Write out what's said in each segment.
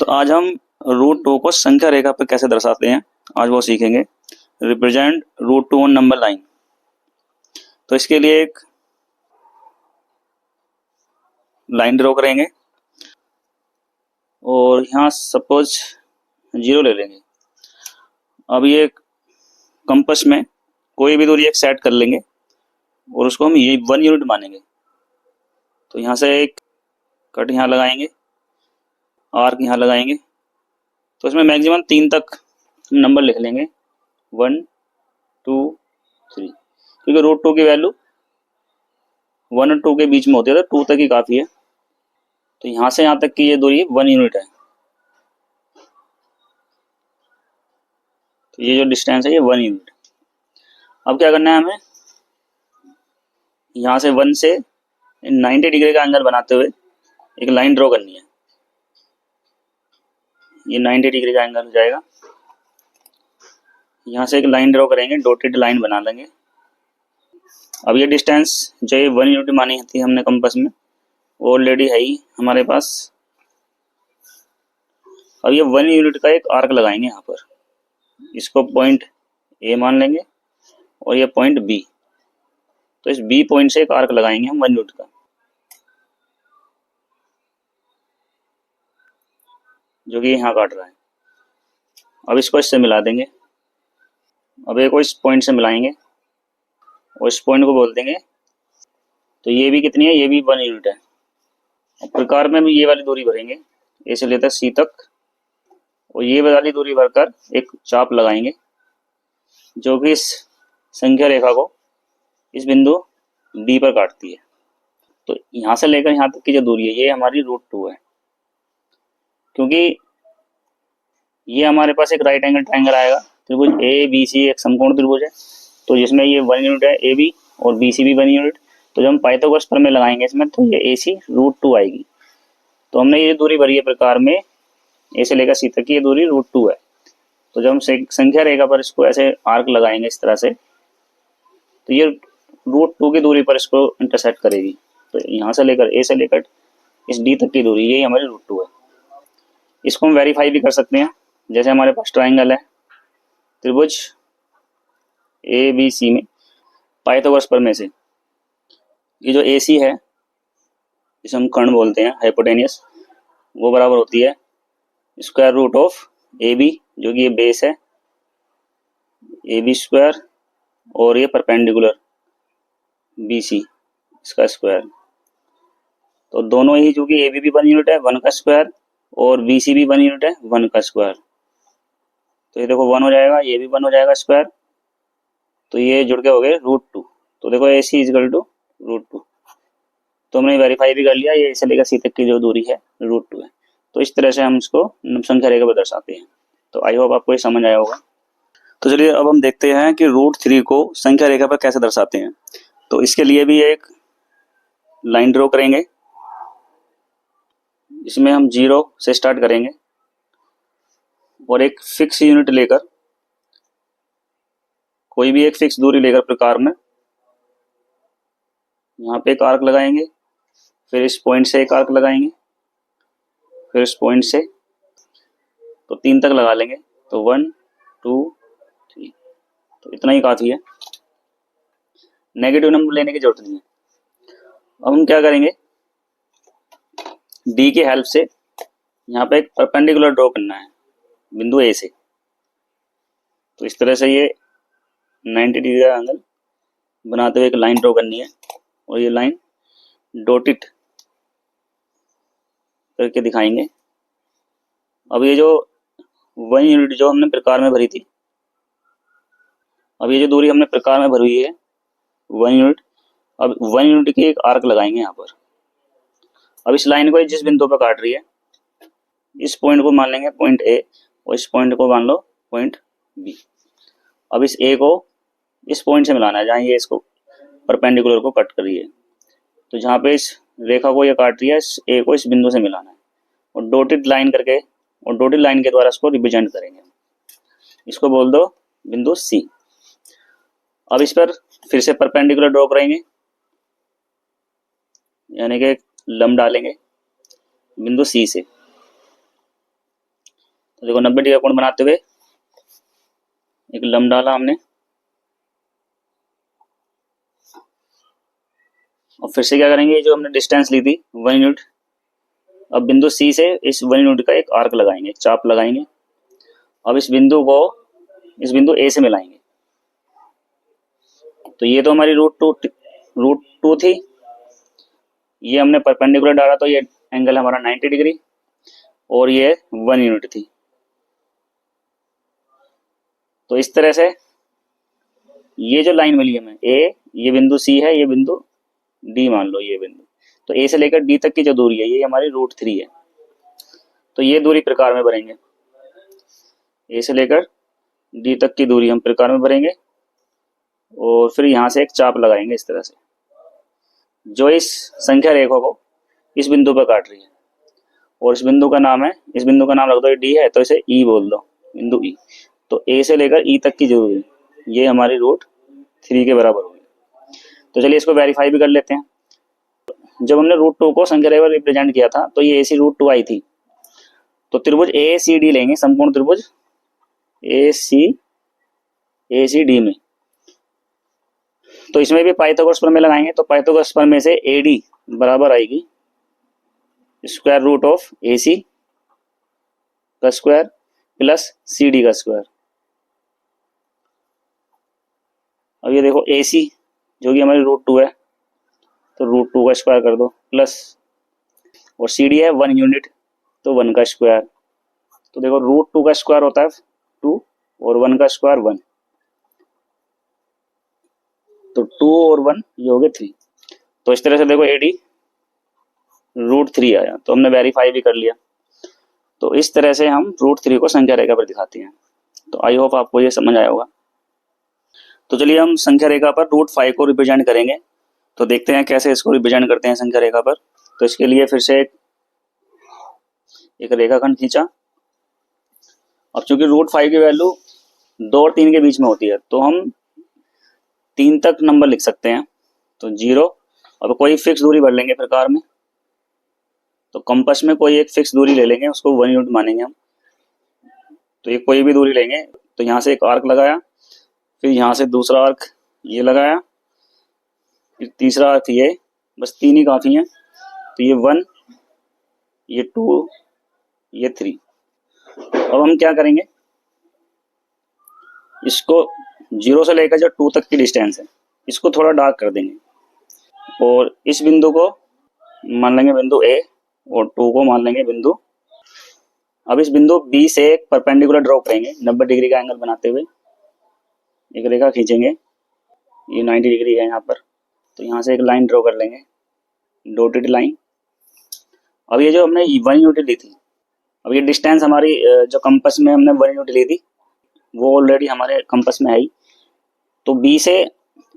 तो आज हम रूट टू को संख्या रेखा पर कैसे दर्शाते हैं, आज वो सीखेंगे। Represent root two on number line. तो इसके लिए एक लाइन ड्रॉ करेंगे और यहाँ सपोज 0 ले लेंगे। अब ये कंपास में कोई भी दूरी एक सेट कर लेंगे और उसको हम ये 1 यूनिट मानेंगे। तो यहाँ से एक कट यहाँ लगाएंगे, आर्क यहाँ लगाएंगे। तो इसमें मैक्सिमम 3 तक हम नंबर लिख लेंगे, 1 2 3, क्योंकि रूट टू की वैल्यू 1 और 2 के बीच में होती है, तो 2 तक ही काफ़ी है। तो यहाँ से यहाँ तक की ये दूरी 1 यूनिट है। तो ये जो डिस्टेंस है ये 1 यूनिट। अब क्या करना है हमें, यहाँ से 1 से 90 डिग्री का एंगल बनाते हुए एक लाइन ड्रॉ करनी है। ये 90 डिग्री का एंगल हो जाएगा। यहाँ से एक लाइन ड्रॉ करेंगे, डॉटेड लाइन बना लेंगे। अब ये डिस्टेंस जो ये 1 यूनिट मानी थी हमने कंपास में, ऑलरेडी है ही हमारे पास। अब ये 1 यूनिट का एक आर्क लगाएंगे यहाँ पर। इसको पॉइंट ए मान लेंगे और ये पॉइंट बी। तो इस बी पॉइंट से एक आर्क लगाएंगे हम 1 यूनिट का, जो कि यहाँ काट रहा है। अब इसको इससे मिला देंगे। अब एक को इस पॉइंट से मिलाएंगे और इस पॉइंट को बोल देंगे। तो ये भी कितनी है, ये भी 1 यूनिट है। और प्रकार में भी ये वाली दूरी भरेंगे, ए से लेकर सी तक, और ये वाली दूरी भरकर एक चाप लगाएंगे जो कि इस संख्या रेखा को इस बिंदु डी पर काटती है। तो यहाँ से लेकर यहाँ तक की जो दूरी है ये हमारी रूट टू है, क्योंकि ये हमारे पास एक राइट एंगल ट्रायंगल आएगा। त्रिभुज ए बी सी एक समकोण त्रिभुज है, तो जिसमें ये 1 यूनिट है ए बी और बी सी भी 1 यूनिट। तो जब हम पाइथागोरस प्रमेय लगाएंगे इसमें, तो ये ए सी रूट टू आएगी। तो हमने ये दूरी भरी है प्रकार में, ए से लेकर सी तक की ये दूरी रूट टू है। तो जब हम संख्या रेखा पर इसको ऐसे आर्क लगाएंगे इस तरह से, तो ये रूट टू की दूरी पर इसको इंटरसेक्ट करेगी। तो यहाँ से लेकर ए से लेकर इस डी तक की दूरी यही हमारी रूट टू है। इसको हम वेरीफाई भी कर सकते हैं। जैसे हमारे पास ट्राइंगल है त्रिभुज ए बी सी में, पाइथागोरस प्रमेय से ये जो ए सी है, जिसे हम कर्ण बोलते हैं हाइपोटेनियस, वो बराबर होती है square root of A B, जो कि ये बेस है ए बी स्क्वायर, और ये परपेंडिकुलर बी सी इसका स्क्वायर। तो दोनों ही, जो कि ए बी भी 1 यूनिट है 1 का स्क्वायर, और बी सी भी 1 यूनिट है 1 का स्क्वायर। तो ये देखो 1 हो जाएगा, ये भी 1 हो जाएगा स्क्वायर। तो ये जुड़ के हो गए रूट टू। तो देखो A C is equal to root two. तो हमने वेरीफाई भी कर लिया, ये से लेकर सी तक की जो दूरी है रूट टू है। तो इस तरह से हम इसको संख्या रेखा पर दर्शाते हैं। तो आई होप आपको ये समझ आया होगा। तो चलिए अब हम देखते हैं कि रूट थ्री को संख्या रेखा पर कैसे दर्शाते हैं। तो इसके लिए भी एक लाइन ड्रॉ करेंगे। इसमें हम 0 से स्टार्ट करेंगे और एक फिक्स यूनिट लेकर, कोई भी एक फिक्स दूरी लेकर प्रकार में यहाँ पे एक आर्क लगाएंगे। फिर इस पॉइंट से एक आर्क लगाएंगे, फिर इस पॉइंट से, तो 3 तक लगा लेंगे। तो 1 2 3, तो इतना ही काफी है। नेगेटिव नंबर लेने की जरूरत नहीं है। अब हम क्या करेंगे, डी की हेल्प से यहाँ पे एक परपेंडिकुलर ड्रॉ करना है बिंदु ए से। तो इस तरह से ये 90 डिग्री का एंगल बनाते हुए एक लाइन ड्रॉ करनी है, और ये लाइन डॉटेड करके दिखाएंगे। अब ये जो 1 यूनिट जो हमने प्रकार में भरी थी, अब ये जो दूरी हमने प्रकार में भरी हुई है 1 यूनिट, अब 1 यूनिट की एक आर्क लगाएंगे यहाँ पर। अब इस लाइन को जिस बिंदु पर काट रही है, इस पॉइंट को मान लेंगे पॉइंट ए, और इस पॉइंट को मान लो पॉइंट बी। अब इस ए को इस पॉइंट से मिलाना है जहाँ ये इसको परपेंडिकुलर को कट कर रही है। तो जहाँ पे इस रेखा को ये काट रही है, इस ए को इस बिंदु से मिलाना है, और डॉटेड लाइन करके, और डॉटेड लाइन के द्वारा इसको रिप्रेजेंट करेंगे। इसको बोल दो बिंदु सी। अब इस पर फिर से परपेंडिकुलर ड्रॉ करेंगे, यानी कि लंब डालेंगे बिंदु सी से। तो देखो 90 डिग्री का कोण बनाते हुए एक लंब डाला हमने, और फिर से क्या करेंगे, जो हमने डिस्टेंस ली थी 1 यूनिट, अब बिंदु सी से इस 1 यूनिट का एक आर्क लगाएंगे, चाप लगाएंगे। अब इस बिंदु को इस बिंदु ए से मिलाएंगे। तो ये तो हमारी रूट टू थी, ये हमने परपेंडिकुलर डाला तो ये एंगल हमारा 90 डिग्री, और ये 1 यूनिट थी। तो इस तरह से ये जो लाइन मिली हमें ए, ये बिंदु सी है, ये बिंदु डी मान लो ये बिंदु, तो ए से लेकर डी तक की जो दूरी है ये हमारी √3 है। तो ये दूरी प्रकार में भरेंगे, ए से लेकर डी तक की दूरी हम प्रकार में भरेंगे, और फिर यहाँ से एक चाप लगाएंगे इस तरह से, जो इस संख्या रेखा को इस बिंदु पर काट रही है। और इस बिंदु का नाम है, इस बिंदु का नाम रख दो डी है, तो इसे ई बोल दो, बिंदु ई। तो ए से लेकर ई तक की दूरी ये हमारी √3 के बराबर होगी। तो चलिए इसको वेरीफाई भी कर लेते हैं। जब हमने √2 को संख्या रेखा रिप्रेजेंट किया था तो ये AC √2 आई थी। तो त्रिभुज ACD लेंगे, समकोण त्रिभुज ACD में, तो इसमें भी पाइथागोरस प्रमेय लगाएंगे। तो पाइथागोरस प्रमेय से AD बराबर आएगी स्क्वायर रूट ऑफ AC का स्क्वायर प्लस CD का स्क्वायर। अब ये देखो AC जो कि हमारी √2 है, तो √2 का स्क्वायर कर दो प्लस, और CD है 1 यूनिट, तो 1 का स्क्वायर। तो देखो √2 का स्क्वायर होता है 2 और 1 का स्क्वायर 1, तो 2 और 1 ये हो गए 3। तो इस तरह से देखो AD √3 आया, तो हमने वेरीफाई भी कर लिया। तो इस तरह से हम √3 को संख्या रेखा पर दिखाते हैं। तो आई होप आपको ये समझ आया होगा। तो चलिए हम संख्या रेखा पर √5 को रिप्रेजेंट करेंगे। तो देखते हैं कैसे इसको रिप्रेजेंट करते हैं संख्या रेखा पर। तो इसके लिए फिर से एक रेखाखंड खींचा। अब चूंकि √5 की वैल्यू 2 और 3 के बीच में होती है, तो हम 3 तक नंबर लिख सकते हैं। तो 0, अब कोई फिक्स दूरी भर लेंगे प्रकार में। तो कंपास में कोई एक फिक्स दूरी ले लेंगे, उसको 1 यूनिट मानेंगे हम। तो ये कोई भी दूरी लेंगे, तो यहाँ से एक आर्क लगाया, फिर यहाँ से दूसरा आर्क ये लगाया, फिर तीसरा आर्क ये, बस 3 ही काफ़ी हैं। तो ये 1, ये 2, ये 3। अब हम क्या करेंगे, इसको 0 से लेकर जो 2 तक की डिस्टेंस है इसको थोड़ा डार्क कर देंगे, और इस बिंदु को मान लेंगे बिंदु A, और 2 को मान लेंगे बिंदु। अब इस बिंदु B से एक परपेंडिकुलर ड्रॉ करेंगे 90 डिग्री का एंगल बनाते हुए। एक रेखा खींचेंगे, ये 90 डिग्री है यहाँ पर, तो यहाँ से एक लाइन ड्रॉ कर लेंगे, डॉटेड लाइन। अब ये जो हमने 1 यूनिट ली थी, अब ये डिस्टेंस हमारी जो कंपास में हमने 1 यूनिट ली थी वो ऑलरेडी हमारे कंपास में आई। तो B से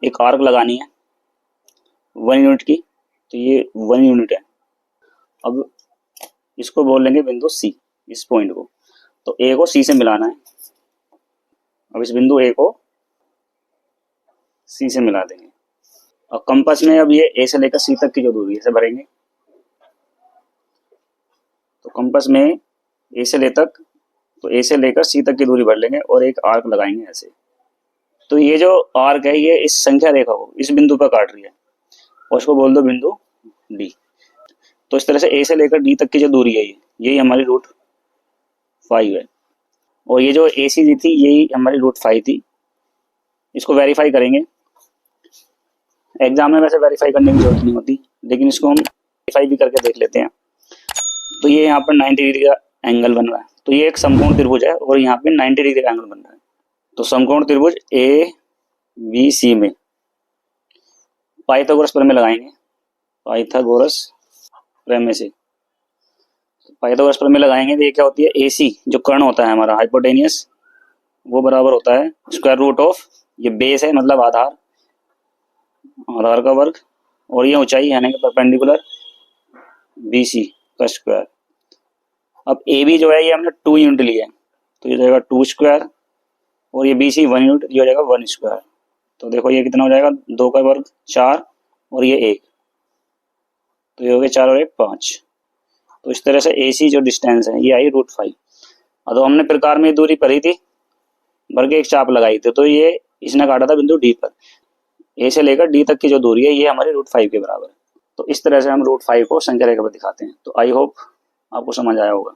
एक आर्क लगानी है 1 यूनिट की, तो ये 1 यूनिट है। अब इसको बोल लेंगे बिंदु C, इस पॉइंट को। तो A को C से मिलाना है। अब इस बिंदु A को C से मिला देंगे। और कंपास में अब ये A से लेकर C तक की जो दूरी है इसे भरेंगे। तो कंपास में A से लेकर C तक की दूरी भर लेंगे और एक आर्क लगाएंगे ऐसे। तो ये जो आर्क है ये इस संख्या रेखा को इस बिंदु पर काट रही है, और उसको बोल दो बिंदु D। तो इस तरह से A से लेकर D तक की जो दूरी है यही हमारी √5 है, और ये जो ACD थी यही हमारी √5 थी। इसको वेरीफाई करेंगे। एग्जाम में वैसे वेरीफाई करने की जरूरत नहीं होती, लेकिन इसको हम वेरीफाई भी करके देख लेते हैं। तो ये यहाँ पर 90 डिग्री का एंगल बन रहा है। तो ये एक समकोण त्रिभुज है और यहाँ पे 90 डिग्री का एंगल बन रहा है। तो समकोण त्रिभुज ABC में पाइथागोरस प्रमेय लगाएंगे। पाइथागोरस प्रमेय लगाएंगे तो ये क्या होती है, AC जो कर्ण होता है हमारा हाइपोटेनियस, वो बराबर होता है स्क्वायर रूट ऑफ, ये बेस है मतलब आधार का वर्ग, और ये ऊंचाई यानी कि परपेंडिकुलर BC का स्क्वायर। अब AB जो है ये हमने 2 यूनिट लिया है, तो ये जाएगा 2 स्क्वायर, और ये BC 1 यूनिट, ये हो जाएगा 1 स्क्वायर। तो देखो ये कितना हो जाएगा, 2 का वर्ग 4 और ये 1, तो ये हो गया 4 और 1 5। तो इस तरह से AC जो डिस्टेंस है ये आई √5। तो हमने प्रकार में दूरी भरी थी, भर के एक चाप लगाई थी, तो ये इसने काटा था बिंदु डी पर। ए से लेकर डी तक की जो दूरी है ये हमारी √5 के बराबर है। तो इस तरह से हम √5 को संख्या रेखा पर दिखाते हैं। तो आई होप आपको समझ आया होगा।